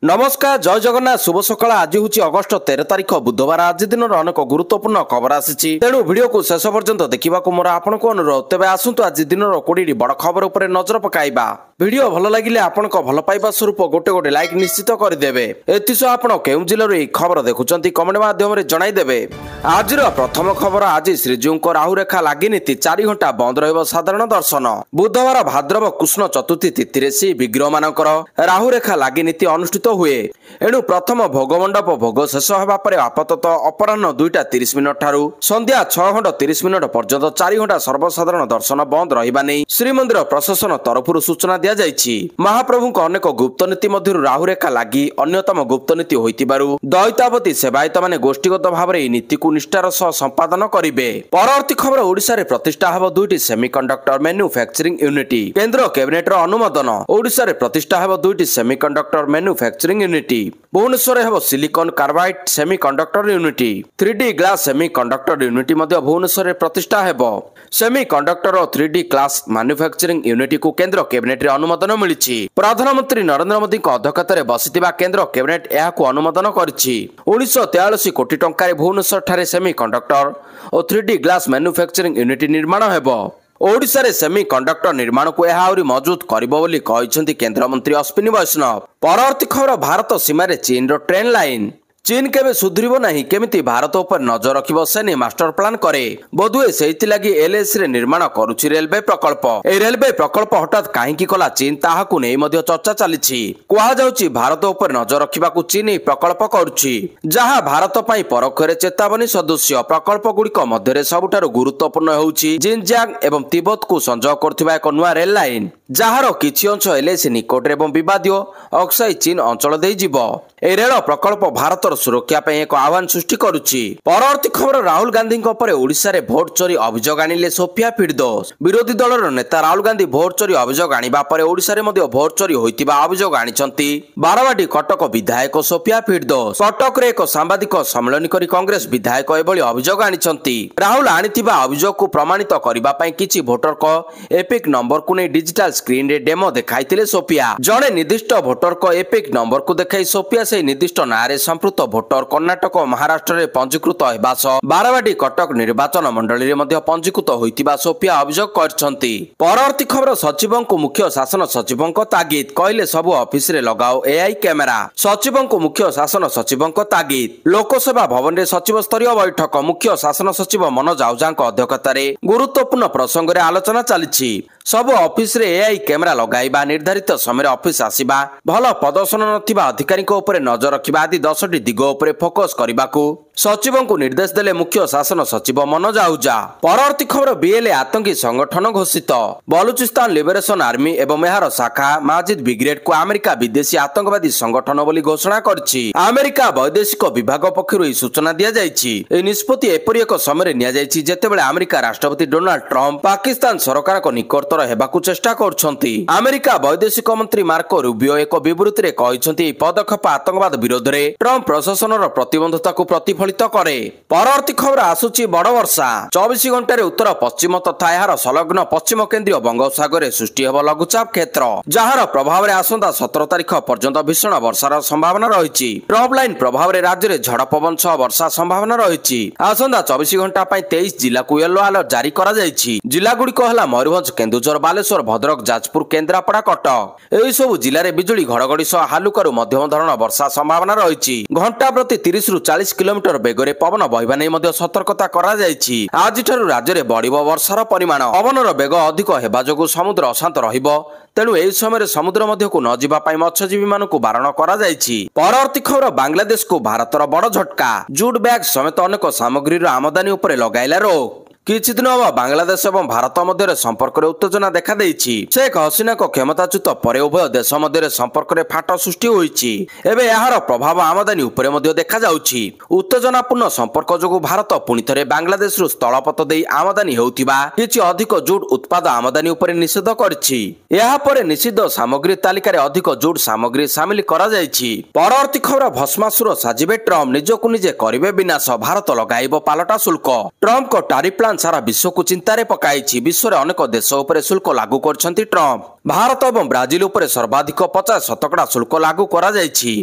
नमस्कार जय जगन्नाथ शुभ सकाळ आज हूँ अगस्ट 13 तारिख बुधवार आज दिन अनेक गुरुत्वपूर्ण खबर आसी तेणु वीडियो को शेष पर्यंत देखा मोर आपण को अनुरोध तेज आसतु आज दिन 20 बड़ खबर उपर नजर पकाइबा वीडियो भल लगे आपण भल पाइबा स्वरूप गोटे गोटे लाइक निश्चित करदे एसह आपण केउं जिल्लार यह खबर देखुंत कमेंट माध्यम जणाइदेवे। आज प्रथम खबर आज श्रीजीव राहुरेखा लगी नीति 4 घंटा बंद रधारण दर्शन बुधवार भाद्रव कृष्ण चतुर्थी तिथि श्री विग्रह मानकर राहुरेखा लगी नीति अनुष्ठित हुए एणु प्रथम भोगमंडप भोग शेष होगा आपातत अपराह 2:30 ठारू संध्या 6:30 पर्यंत 4 घंटा सर्वसाधारण दर्शन बंद रहिबा नै श्रीमंदिर प्रशासन तरफ सूचना दिया जायछि। महाप्रभु अनेक गुप्त नीति मध्य राहुरेखा लगी अन्यतम गुप्त नीति होइतिबारु दैतावती सेवायत माने गोष्ठीगत भाव में नीति को निष्ठार सह संपादन करिवे। परवर्ती खबर ओडिशा रे प्रतिष्ठा हेबो 2टी सेमिकंडक्टर मैन्युफैक्चरिंग यूनिट केंद्र कैबिनेट रो अनुमोदन ओडिशा रे प्रतिष्ठा हेबो 2टी सेमिकंडक्टर मैन्युफैक्चरिंग यूनिट भुवनेश्वर हेबो silicon carbide semiconductor unit 3D glass semiconductor unit मध्य भुवनेश्वर रे प्रतिष्ठा हेबो। सेमिकंडक्टर और 3D ग्लास मैन्युफैक्चरिंग यूनिट को केंद्र कैबिनेट रे अनुमोदन मिलिछि। प्रधानमंत्री नरेंद्र मोदी अध्यक्षतार बसिथिबा केंद्र कैबिनेट एहाकु अनुमोदन करिछि। 1943 कोटी टंका रे भुवनेश्वर ठारे सेमिकंडक्टर और 3D ग्लास मैन्युफैक्चरिंग यूनिट निर्माण हेबो। ओडिशा रे सेमिकंडक्टर निर्माण को यह आहुरी मजबूत करिबो बोली कहिसेंती केंद्र मंत्री अश्विनी वैष्णव। परवर्ती खबर भारत सीमा रे चीन रो ट्रेन लाइन चीन केबे सुधरिबो नाही केमिति भारत ऊपर नजर रखिबो सेने मास्टर प्लान करे बोधुए सेति लागि एलएसी रे निर्माण करूछि रेलवे प्रकल्प। ए रेलवे प्रकल्प हठात काहेकि कला चीन ताहाकु नै मध्य चर्चा चलिछि। कुहा जाउछि भारत ऊपर नजर रखिबाकु चीन ए प्रकल्प करूछि जहा भारत पई परोक्षरे चेतावनी सदस्य प्रकल्प गुड़िक मध्य सबुठारु गुरुत्वपूर्ण होउछि जिनजियांग एवं तिब्बत को संजोग करथिबा एक नुआ रेल लाइन जहार किछि अंश एलएसी निकट एवं विवादीय अक्साई चीन अंचल देई जिवो। ए रेल प्रकल्प भारत सुरक्षा पे एक आह्वान सृष्टि करुछि। परवर्ती खबर राहुल गांधी ओडिशा रे भोट चोरी अभियोग आनिले सोफिया फिरदौस। विरोधी दलर नेता राहुल गांधी भोट चोरी अभियोग आनिबा परे ओडिशा रे मध्ये भोट चोरी होइतिबा अभियोग आनिचंती बारवाटी कटक विधायक सोफिया फिरदौस। कटक रे एक सांबादिक सम्मेलन करी कांग्रेस विधायक एभली अभियोग आनिचंती। राहुल आनितिबा अभियोग को प्रमाणित करिबा पई किछि भोटर को एपिक नंबर को नै डिजिटल स्क्रीन रे डेमो देखाइतिले सोफिया। जणे निर्दिष्ट भोटर को एपिक नंबर को देखाई सोफिया से निर्दिष्ट नारे संपृक्त भोटर कर्णाटक और महाराष्ट्र रे पंजीकृत हेबा सह बारवाटी कटक निर्वाचन मंडली रे मध्ये पंजीकृत होइतिबा सोफिया अभियोग करछंती। परवर्ती खबर सचिवों को मुख्य शासन सचिवों को तागिद कहले सब ऑफिस रे लगाओ एआई कैमेरा। सचिवों को मुख्य शासन सचिवों को तागिद। लोकसेवा भवन रे सचिव स्तरीय बैठक मुख्य शासन सचिव मनोज आहुजा अध्यक्षतार गुरुत्वपूर्ण प्रसंग रे आलोचना चलिछि। सब ऑफिस रे एआई कैमेरा लगाइबा निर्धारित समय ऑफिस आसीबा भल प्रदर्शन नथिबा अधिकारी ऊपर नजर रखिबा आदि 10टी दिग ऊपर फोकस करबाकू सचिवों को निर्देश देले मुख्य शासन सचिव मनोज आहुजा। परवर्ती खबर बीएलए आतंकी संगठन घोषित। बलूचिस्तान लिबरेशन आर्मी एवं एहार शाखा माजिद ब्रिगेड को अमेरिका विदेशी आतंकवादी संगठन बोली घोषणा करछि। अमेरिका वैदेशिक विभाग पक्षरु ई सूचना दिया जायछि। ए निष्पत्ति एपरि एक समय निया जायछि जेतेबेले अमेरिका राष्ट्रपति डोनाल्ड ट्रम्प पाकिस्तान सरकार को निकटतर हेबाकू चेष्टा करछंती। अमेरिका वैदेशिक मंत्री मार्को रूबियो एक विवृत्ति रे कहिसंती पदक्षेप आतंकवाद विरोध रे ट्रम्प प्रशासनर प्रतिबद्धता को प्रतिफलित करे। परवर्ती खबर आसुची बड़ वर्षा 24 घंटे उत्तर पश्चिम तथा एहार संलग्न पश्चिम केंद्रीय बंगोपसागर सृष्टि हेब लघुचाप क्षेत्र जार प्रभाव में आसंता 17 तारिख पर्यंत भीषण वर्षार संभावना रही। ट्रफ लाइन प्रभाव में राज्य में झड़ पवन सह वर्षा संभावना रही। आसंता 24 घंटा 23 जिला को येलो अलर्ट जारी करा जायछि। जिला गुड़िक है मयूरभंज केन्दुझर बालेश्वर भद्रक जाजपुर केन्द्रापड़ा कटक एही सब जिले में बिजुली घड़घड़ी सह हालुकारू मध्यम धरण वर्षा संभावना रही। घंटा प्रति 30 ରୁ 40 किलोमीटर बेगरे पवन बहिबा नै मध्य सतर्कता करा जायछि। आज ठारू राज्य में बढ़िबो वर्षार परिमाण पवनर बेग अधिक हेबा जोगु समुद्र अशांत रहिबो तेणु एही समय समुद्र मध्य को न जिबा पई मत्स्यजीवी मानकु बारण करा जायछि। परवर्ती खबर बांग्लादेश को भारतर बड़ झटका जूट बैग समेत अनेक सामग्री आमदानी उपरे लगाइला रोक। किछि दिन हम बांग्लादेश और भारत मध्य संपर्क में उत्तेजना देखा देछि। शेख हसीना को क्षमताच्युत पर उभय देश मध्य संपर्क में फाट सृष्टि होइछि। एबे यार प्रभाव आमदानी उपरे मध्य देखा जाउछि। उत्तेजनापूर्ण संपर्क जोगु भारत पुनि थरे बांग्लादेश रु स्थलपथ देई आमदानी हेउथिबा किछि अधिक जूट उत्पाद आमदानी उपरे निषेध करछि। एहा परे निषिद्ध सामग्री तालिकार अधिक जूट सामग्री सामिल करा जायछि। परवर्ती खबर भस्मासुर साजिबे ट्रम्प निजकु निजे करिवे विनाश भारत लगाइबो पालटा शुल्क। ट्रम्प को टैरिफ प्लान ବର୍ତ୍ତମାନ ସାରା ବିଶ୍ୱକୁ ଚିନ୍ତାରେ ପକାଇଛି। ବିଶ୍ୱରେ ଅନେକ ଦେଶ ଉପରେ ଶୁଳ୍କ ଲାଗୁ କରିଛନ୍ତି ଟ୍ରମ୍ପ। ଭାରତ ଏବଂ ବ୍ରାଜିଲ ଉପରେ ସର୍ବାଧିକ 50% ଶୁଳ୍କ ଲାଗୁ କରାଯାଇଛି।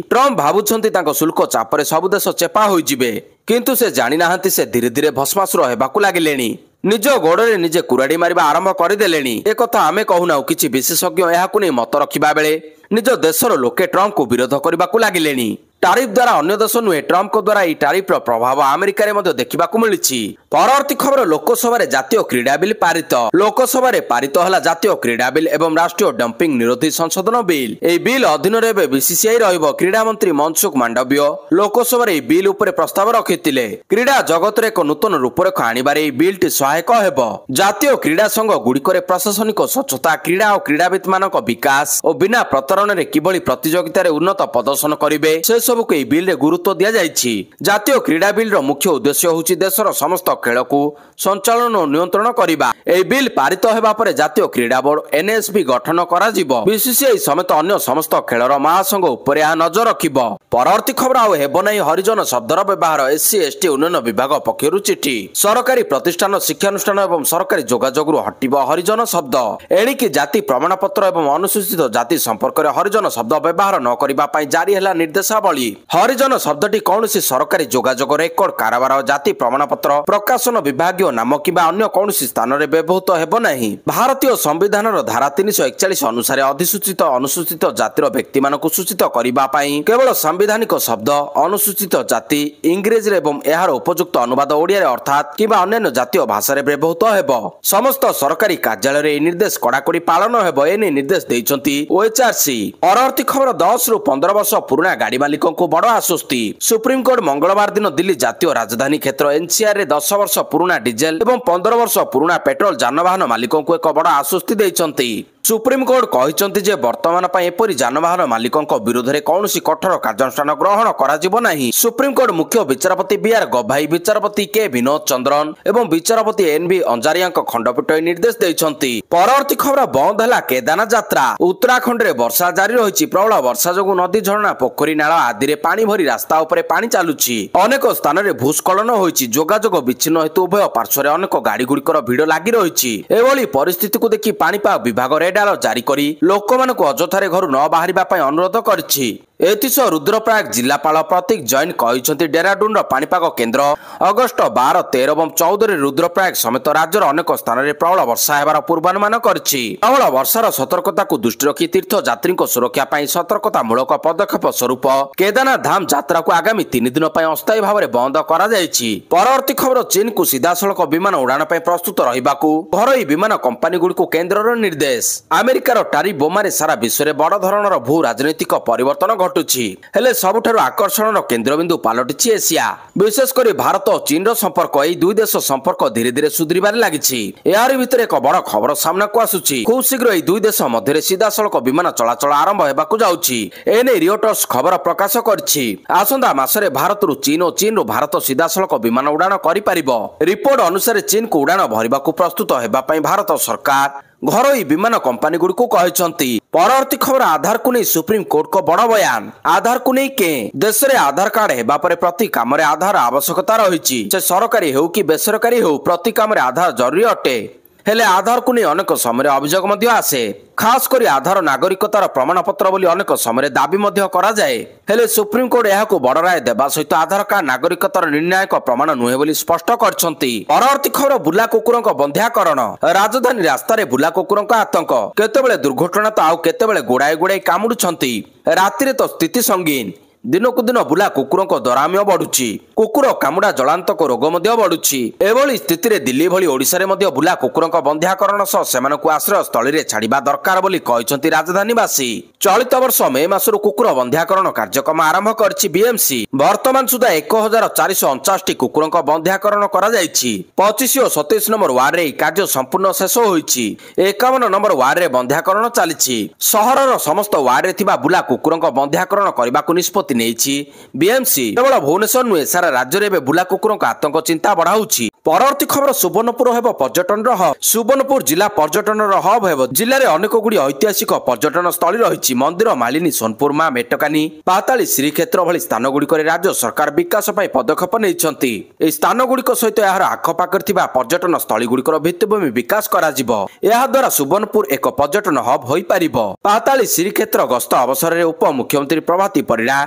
ଟ୍ରମ୍ପ ଭାବୁଛନ୍ତି ତାଙ୍କ ଶୁଳ୍କ ଚାପରେ ସବୁ ଦେଶ ଚେପା ହୋଇଯିବେ, କିନ୍ତୁ ସେ ଜାଣିନାହାନ୍ତି ସେ ଧୀରେ ଧୀରେ ଭସ୍ମାସୁର ହେବାକୁ ଲାଗିଲେଣି। ନିଜ ଗୋଡ଼ରେ ନିଜେ କୁରାଡ଼ି ମାରିବା ଆରମ୍ଭ କରିଦେଲେଣି। ଏକଥା ଆମେ କହୁନାହୁଁ, କିଛି ବିଶେଷଜ୍ଞ ଏହାକୁ ନେଇ ମତ ରଖିବା ବେଳେ ନିଜ ଦେଶର ଲୋକେ ଟ୍ରମ୍ପକୁ ବିରୋଧ କରିବାକୁ ଲାଗିଲେଣି। ଟାରିଫ ଦ୍ୱାରା ଅନ୍ୟ ଦେଶ ନୁହେଁ, ଟ୍ରମ୍ପଙ୍କ ଦ୍ୱାରା ଏହି ଟାରିଫର ପ୍ରଭାବ ଆମେରିକାରେ ମଧ୍ୟ ଦେଖିବାକୁ ମିଳିଛି। ପରବର୍ତ୍ତୀ ଖବର, ଲୋକସଭାରେ ଜାତୀୟ କ୍ରୀଡ଼ା ବିଲ୍ ପାରିତ। ଲୋକସଭାରେ ପାରିତ ହେଲା ଜାତୀୟ କ୍ରୀଡ଼ା ବିଲ୍ ଏବଂ ରାଷ୍ଟ୍ରୀୟ ଡମ୍ପିଂ ନିରୋଧୀ ସଂଶୋଧନ ବିଲ୍। ଏହି ବିଲ୍ ଅଧୀନରେ ଏବେ ବିସିସିଆଇ ରହିବ। କ୍ରୀଡ଼ା ମନ୍ତ୍ରୀ ମନସୁଖ ମାଣ୍ଡବୀୟ ଲୋକସଭାରେ ଏହି ବିଲ୍ ଉପରେ ପ୍ରସ୍ତାବ ରଖିଥିଲେ। କ୍ରୀଡ଼ା ଜଗତରେ ଏକ ନୂତନ ରୂପରେଖ ଆଣିବାରେ ଏହି ବିଲ୍ଟି ସହାୟକ ହେବ। ଜାତୀୟ କ୍ରୀଡ଼ା ସଂଘ ଗୁଡ଼ିକରେ ପ୍ରଶାସନିକ ସ୍ୱଚ୍ଛତା, କ୍ରୀଡ଼ା ଓ କ୍ରୀଡ଼ାବିତମାନଙ୍କ ବିକାଶ ଓ ବିନା ପ୍ରତାରଣରେ କିଭଳି ପ୍ରତିଯୋଗିତାରେ ଉନ୍ନତ ପ୍ରଦର୍ଶନ କରିବେ ସେ ସବୁକୁ ଏହି ବିଲ୍ରେ ଗୁରୁତ୍ୱ ଦିଆଯାଇଛି। ଜାତୀୟ କ୍ରୀଡ଼ା ବିଲ୍ର ମୁଖ୍ୟ ଉଦ୍ଦେଶ୍ୟ ହେଉଛି ଦେଶର ସମସ୍ତ ଖେଳକୁ ସଞ୍ଚାଳନ ଓ ନିୟନ୍ତ୍ରଣ କରିବା। ଏହି ବିଲ୍ ପାରିତ ହେବା ପରେ ଜାତୀୟ କ୍ରୀଡ଼ା ବୋର୍ଡ ଏନ୍ଏସ୍ବି ଗଠନ କରାଯିବ। ବିସିସିଆଇ ସମେତ ଅନ୍ୟ ସମସ୍ତ ଖେଳର ମହାସଂଘ ଉପରେ ଏହା ନଜର ରଖିବ। ପରବର୍ତ୍ତୀ ଖବର, ଆଉ ହେବ ନାହିଁ ହରିଜନ ଶବ୍ଦର ବ୍ୟବହାର। ଏସ୍ସି ଏସ୍ଟି ଉନ୍ନୟନ ବିଭାଗ ପକ୍ଷରୁ ଚିଠି। ସରକାରୀ ପ୍ରତିଷ୍ଠାନ, ଶିକ୍ଷାନୁଷ୍ଠାନ ଏବଂ ସରକାରୀ ଯୋଗାଯୋଗରୁ ହଟିବ ହରିଜନ ଶବ୍ଦ। ଏଣିକି ଜାତି ପ୍ରମାଣପତ୍ର ଏବଂ ଅନୁସୂଚିତ ଜାତି ସମ୍ପର୍କରେ ହରିଜନ ଶବ୍ଦ ବ୍ୟବହାର ନ କରିବା ପାଇଁ ଜାରି ହେଲା ନିର୍ଦ୍ଦେଶାବଳୀ। ହରିଜନ ଶବ୍ଦଟି କୌଣସି ସରକାରୀ ଯୋଗାଯୋଗ, ରେକର୍ଡ, କାରବାର, ଜାତି ପ୍ରମାଣପତ୍ର, ପ୍ରକାଶନ, ବିଭାଗୀୟ ନାମ କିମ୍ବା ଅନ୍ୟ କୌଣସି ସ୍ଥାନରେ ବ୍ୟବହୃତ ହେବ ନାହିଁ। ଭାରତୀୟ ସମ୍ବିଧାନର ଧାରା 341 ଅନୁସାରେ ଅଧିସୂଚିତ ଅନୁସୂଚିତ ଜାତିର ବ୍ୟକ୍ତିମାନଙ୍କୁ ସୂଚିତ କରିବା ପାଇଁ କେବଳ ସାମ୍ବିଧାନିକ ଶବ୍ଦ ଅନୁସୂଚିତ ଜାତି ଇଂରେଜୀରେ ଏବଂ ଏହାର ଉପଯୁକ୍ତ ଅନୁବାଦ ଓଡ଼ିଆରେ ଅର୍ଥାତ୍ କିମ୍ବା ଅନ୍ୟାନ୍ୟ ଜାତୀୟ ଭାଷାରେ ବ୍ୟବହୃତ ହେବ। ସମସ୍ତ ସରକାରୀ କାର୍ଯ୍ୟାଳୟରେ ଏହି ନିର୍ଦ୍ଦେଶ କଡ଼ାକଡ଼ି ପାଳନ ହେବ। ଏନେଇ ନିର୍ଦ୍ଦେଶ ଦେଇଛନ୍ତି ଓଏଚ୍ଆର୍ସି। ପରବର୍ତ୍ତୀ ଖବର, 10 ରୁ 15 ବର୍ଷ ପୁରୁଣା ଗାଡ଼ି ମାଲିକଙ୍କୁ ବଡ଼ ଆଶ୍ୱସ୍ତି। ସୁପ୍ରିମକୋର୍ଟ ମଙ୍ଗଳବାର ଦିନ ଦିଲ୍ଲୀ ଜାତୀୟ ରାଜଧାନୀ କ୍ଷେତ୍ର ଏନ୍ସିଆର୍ରେ 10 ବର୍ଷ ପୁରୁଣା ଡିଜେଲ ଏବଂ 15 ବର୍ଷ ପୁରୁଣା ପେଟ୍ରୋଲ ଯାନବାହନ ମାଲିକଙ୍କୁ ଏକ ବଡ଼ ଆଶ୍ୱସ୍ତି ଦେଇଛନ୍ତି। ସୁପ୍ରିମକୋର୍ଟ କହିଛନ୍ତି ଯେ ବର୍ତ୍ତମାନ ପାଇଁ ଏପରି ଯାନବାହନ ମାଲିକଙ୍କ ବିରୋଧରେ କୌଣସି କଠୋର କାର୍ଯ୍ୟାନୁଷ୍ଠାନ ଗ୍ରହଣ କରାଯିବ ନାହିଁ। ସୁପ୍ରିମକୋର୍ଟ ମୁଖ୍ୟ ବିଚାରପତି ବିଆର୍ ଗଭାଇ, ବିଚାରପତି କେ ବିନୋଦ ଚନ୍ଦ୍ରନ ଏବଂ ବିଚାରପତି ଏନ୍ଭି ଅଞ୍ଜାରିଆଙ୍କ ଖଣ୍ଡପୀଠ ଏହି ନିର୍ଦ୍ଦେଶ ଦେଇଛନ୍ତି। ପରବର୍ତ୍ତୀ ଖବର, ବନ୍ଦ ହେଲା କେଦାରନାଥ ଯାତ୍ରା। ଉତ୍ତରାଖଣ୍ଡରେ ବର୍ଷା ଜାରି ରହିଛି। ପ୍ରବଳ ବର୍ଷା ଯୋଗୁଁ ନଦୀ, ଝରଣା, ପୋଖରୀ, ନାଳ ଆଦିରେ ପାଣି ଭରି ରାସ୍ତା ଉପରେ ପାଣି ଚାଲୁଛି। ଅନେକ ସ୍ଥାନରେ ଭୂସ୍ଖଳନ ହୋଇଛି। ଯୋଗାଯୋଗ ବିଚ୍ଛିନ୍ନ ହେତୁ ଉଭୟ ପାର୍ଶ୍ୱରେ ଅନେକ ଗାଡ଼ି ଗୁଡ଼ିକର ଭିଡ଼ ଲାଗି ରହିଛି। ଏଭଳି ପରିସ୍ଥିତିକୁ ଦେଖି ପାଣିପାଗ ବିଭାଗ ରେଡ୍ ଆଲର୍ଟ ଜାରି କରି ଲୋକମାନଙ୍କୁ ଅଯଥାରେ ଘରୁ ନ ବାହାରିବା ପାଇଁ ଅନୁରୋଧ କରିଛି। ଏଥିସହ ରୁଦ୍ରପ୍ରୟାଗ ଜିଲ୍ଲାପାଳ ପ୍ରତୀକ ଜୈନ କହିଛନ୍ତି ଡେରାଡୁନର ପାଣିପାଗ କେନ୍ଦ୍ର ଅଗଷ୍ଟ 12, 13 ଏବଂ 14ରେ ରୁଦ୍ରପ୍ରୟାଗ ସମେତ ରାଜ୍ୟର ଅନେକ ସ୍ଥାନରେ ପ୍ରବଳ ବର୍ଷା ହେବାର ପୂର୍ବାନୁମାନ କରିଛି। ପ୍ରବଳ ବର୍ଷାର ସତର୍କତାକୁ ଦୃଷ୍ଟି ରଖି ତୀର୍ଥଯାତ୍ରୀଙ୍କ ସୁରକ୍ଷା ପାଇଁ ସତର୍କତାମୂଳକ ପଦକ୍ଷେପ ସ୍ୱରୂପ କେଦାରନାଥ ଧାମ ଯାତ୍ରାକୁ ଆଗାମୀ 3 ଦିନ ପାଇଁ ଅସ୍ଥାୟୀ ଭାବରେ ବନ୍ଦ କରାଯାଇଛି। ପରବର୍ତ୍ତୀ ଖବର, ଚୀନକୁ ସିଧାସଳଖ ବିମାନ ଉଡ଼ାଣ ପାଇଁ ପ୍ରସ୍ତୁତ ରହିବାକୁ ଘରୋଇ ବିମାନ କମ୍ପାନୀଗୁଡ଼ିକୁ କେନ୍ଦ୍ରର ନିର୍ଦ୍ଦେଶ। ଆମେରିକାର ଟାରିଫ ବୋମାରେ ସାରା ବିଶ୍ୱରେ ବଡ଼ ଧରଣର ଭୂ ରାଜନୈତିକ ପରିବର୍ତ୍ତନ ଘଟୁଛି। ହେଲେ ସବୁଠାରୁ ଆକର୍ଷଣର କେନ୍ଦ୍ରବିନ୍ଦୁ ପାଲଟିଛି ଏସିଆ। ବିଶେଷ କରି ଭାରତ ଓ ଚୀନର ସମ୍ପର୍କ। ଏହି ଦୁଇ ଦେଶ ସମ୍ପର୍କ ଧୀରେ ଧୀରେ ସୁଧୁରିବାରେ ଲାଗିଛି। ଏହାରି ଭିତରେ ଏକ ବଡ଼ ଖବର ସାମ୍ନାକୁ ଆସୁଛି। ଖୁବ୍ ଶୀଘ୍ର ଏହି ଦୁଇ ଦେଶ ମଧ୍ୟରେ ସିଧାସଳଖ ବିମାନ ଚଳାଚଳ ଆରମ୍ଭ ହେବାକୁ ଯାଉଛି। ଏନେଇ ରିଓଟର୍ସ ଖବର ପ୍ରକାଶ କରିଛି। ଆସନ୍ତା ମାସରେ ଭାରତରୁ ଚୀନ ଓ ଚୀନରୁ ଭାରତ ସିଧାସଳଖ ବିମାନ ଉଡ଼ାଣ କରିପାରିବ। ରିପୋର୍ଟ ଅନୁସାରେ ଚୀନକୁ ଉଡ଼ାଣ ଭରିବାକୁ ପ୍ରସ୍ତୁତ ହେବା ପାଇଁ ଭାରତ ସରକାର ଘରୋଇ ବିମାନ କମ୍ପାନୀଗୁଡ଼ିକୁ କହିଛନ୍ତି। ପରବର୍ତ୍ତୀ ଖବର, ଆଧାରକୁ ନେଇ ସୁପ୍ରିମକୋର୍ଟଙ୍କ ବଡ଼ ବୟାନ। ଆଧାରକୁ ନେଇ ଦେଶରେ ଆଧାର କାର୍ଡ ହେବା ପରେ ପ୍ରତି କାମରେ ଆଧାର ଆବଶ୍ୟକତା ରହିଛି। ସେ ସରକାରୀ ହେଉ କି ବେସରକାରୀ ହେଉ, ପ୍ରତି କାମରେ ଆଧାର ଜରୁରୀ ଅଟେ। ହେଲେ ଆଧାରକୁ ନେଇ ଅନେକ ସମୟରେ ଅଭିଯୋଗ ମଧ୍ୟ ଆସେ। ଖାସ୍ କରି ଆଧାର ନାଗରିକତାର ପ୍ରମାଣପତ୍ର ବୋଲି ଅନେକ ସମୟରେ ଦାବି ମଧ୍ୟ କରାଯାଏ। ହେଲେ ସୁପ୍ରିମକୋର୍ଟ ଏହାକୁ ବଡ଼ ରାୟ ଦେବା ସହିତ ଆଧାର କାର୍ଡ ନାଗରିକତାର ନିର୍ଣ୍ଣାୟକ ପ୍ରମାଣ ନୁହେଁ ବୋଲି ସ୍ପଷ୍ଟ କରିଛନ୍ତି। ପରବର୍ତ୍ତୀ ଖବର, ବୁଲା କୁକୁରଙ୍କ ବନ୍ଧ୍ୟାକରଣ। ରାଜଧାନୀ ରାସ୍ତାରେ ବୁଲା କୁକୁରଙ୍କ ଆତଙ୍କ। କେତେବେଳେ ଦୁର୍ଘଟଣା ତ ଆଉ କେତେବେଳେ ଗୋଡ଼ାଏ ଗୋଡ଼ାଇ କାମୁଡୁଛନ୍ତି। ରାତିରେ ତ ସ୍ଥିତି ସଙ୍ଗୀନ। ଦିନକୁ ଦିନ ବୁଲା କୁକୁରଙ୍କ ଦରାମ୍ୟ ବଢୁଛି। କୁକୁର କାମୁଡା ଜଳାନ୍ତକ ରୋଗ ମଧ୍ୟ ବଢୁଛି। ଏଭଳି ସ୍ଥିତିରେ ଦିଲ୍ଲୀ ଭଳି ଓଡ଼ିଶାରେ ମଧ୍ୟ ବୁଲା କୁକୁରଙ୍କ ବନ୍ଧ୍ୟାକରଣ ସହ ସେମାନଙ୍କୁ ଆଶ୍ରୟସ୍ଥଳୀରେ ଛାଡ଼ିବା ଦରକାର ବୋଲି କହିଛନ୍ତି ରାଜଧାନୀବାସୀ। ଚଳିତ ବର୍ଷ ମେ ମାସରୁ କୁକୁର ବନ୍ଧ୍ୟାକରଣ କାର୍ଯ୍ୟକ୍ରମ ଆରମ୍ଭ କରିଛି ବିଏମ୍ସି। ବର୍ତ୍ତମାନ ସୁଦ୍ଧା 1449ଟି କୁକୁରଙ୍କ ବନ୍ଧ୍ୟାକରଣ କରାଯାଇଛି। 25 ଓ 27 ନମ୍ବର ୱାର୍ଡରେ ଏହି କାର୍ଯ୍ୟ ସମ୍ପୂର୍ଣ୍ଣ ଶେଷ ହୋଇଛି। 51 ନମ୍ବର ୱାର୍ଡରେ ବନ୍ଧ୍ୟାକରଣ ଚାଲିଛି। ସହରର ସମସ୍ତ ୱାର୍ଡରେ ଥିବା ବୁଲା କୁକୁରଙ୍କ ବନ୍ଧ୍ୟାକରଣ କରିବାକୁ ନିଷ୍ପତ୍ତି ନେଇଛି ବିଏମ୍ସି। କେବଳ ଭୁବନେଶ୍ୱର ନୁହେଁ, ସାରା राज्य में बुला कुकुरों आतंक चिंता बढ़ाऊँ। परवर्ती खबर सुवर्णपुर हेब पर्यटन हब। सुवर्णपुर जिला पर्यटन हब हेब। जिले में अनेक गुड़ी ऐतिहासिक पर्यटन स्थली रही। मंदिर मालिनी सोनपुर मां मेटकानी पाताली श्रीक्षेत्र भली स्थान गुड़िक राज्य सरकार विकास पदक्षेप नहीं। स्थान गुड़िक सहित यार आखपाखे पर्यटन स्थली गुड़िकर भित्तिभूमि विकास द्वारा सुवर्णपुर एक पर्यटन हब हो पार। पाताली श्रीक्षेत्र गस्त अवसर में उपमुख्यमंत्री प्रभाती परिड़ा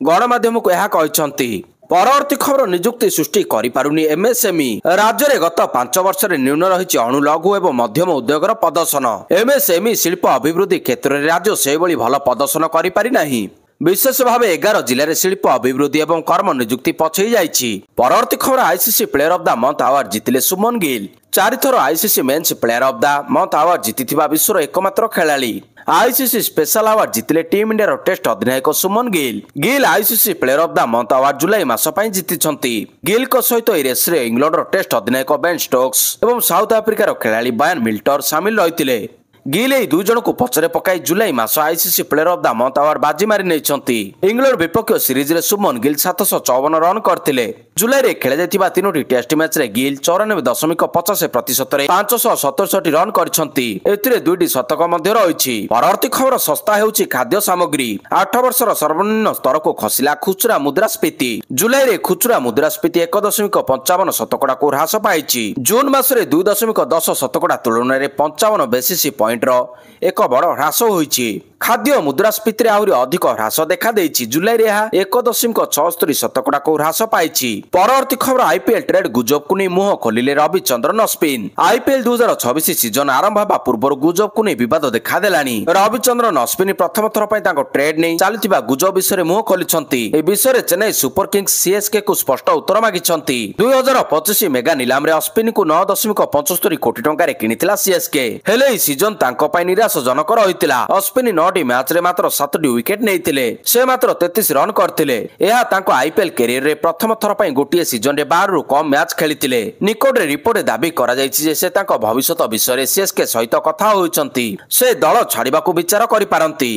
गणमाध्यम को यह कहते। परवर्ती खबर निजुक्ति सृष्टि करिपारुनी एमएसएमई। राज्य में गत 5 वर्ष न्यून रही अणु लघु एवं मध्यम उद्योगर प्रदर्शन। एमएसएमई शिल्प अभिवृद्धि क्षेत्र में राज्य से भल प्रदर्शन करिपारिना। विशेष भाव 11 जिले में शिल्प अभिवृद्धि एवं कर्म निजुक्ति पछई जाइछि। परवर्ती खबर ICC player of the month award जीतिले सुमन गिल। 4 थर ICC men's player of the month award जीतिथिबा विश्वर एकमात्र खेलाड़ी। आईसीसी स्पेशल अवार्ड जीतिले टीम इंडिया टेस्ट अधिनायक Shubman Gill. Gill ICC player of the month award जुलाई मास पई जीतिछंती। गिल को सहित रेस रे इंग्लैंड टेस्ट अधिनायक बेन स्टोक्स एवं साउथ अफ्रिकार खेलाड़ी बयान मिल्टर शामिल रहिथिले। गिल एई दुई जन को पछरे पकाई जुलाई मास ICC player of the month award बाजी मारी नहीं। इंग्लैंड विपक्ष सीरीज रे सुमन गिल 754 रन करथिले। जुलाई रे खेला जायतिबा 3टी टेस्ट मैच रे गिल 94.50% रे 567 रन करछंती। एथिरे 2टी शतक मध्ये रहिछि। परवर्ती खबर सस्ता हेउछि खाद्य सामग्री। 8 वर्षर सर्वनिम्न स्तर को खसिला खुचरा मुद्रास्फीति। जुलाई रे खुचरा मुद्रास्फीति 1.55% को ह्रास पाइछि। जून मास रे 2.10% तुलना रे 55 बेसिस पॉइंट रो एक बड़ ह्रास होइछि। खाद्य मुद्रास्फीति आहरी अधिक ह्रास देखा देइछि। जुलाई रे 1.76% को ह्रास पाइछि। परवर्ती खबर आईपीएल ट्रेड गुजब को नहीं मुह खोलिले रविचंद्रन अश्विन। आईपीएल 2026 सीजन आरंभ होगा पूर्व गुजब को नहीं विवाद देखा देलानी। रविचंद्रन अश्विन प्रथम थर पई ताको ट्रेड नहीं चलुथिबा गुजब विषय मुह खोलिछंती। ए विषय चेन्नई सुपर किंग्स सीएसके को स्पष्ट उत्तर मागिछंती। 2025 मेगा नीलाम रे अश्विन को 9.75 कोटी टंका रे किनिथिला सीएसके। हेले ई सीजन तांको पई निराशजनक रहितिला। अश्विन 9टी मैच रे मात्र 7टी विकेट नेइथिले। से मात्र 33 रन करथिले। एहा तांको आईपीएल कैरियर रे प्रथम थर पई गोटिए सीजन रे 12 रु कम मैच खेलिथिले। निकट रे रिपोर्ट दाबी करा जायछि जे से तांको भविष्यत विषय रे सीएसके सहित कथा होइछंती। से दल छाड़िबा को विचार करि पारंती।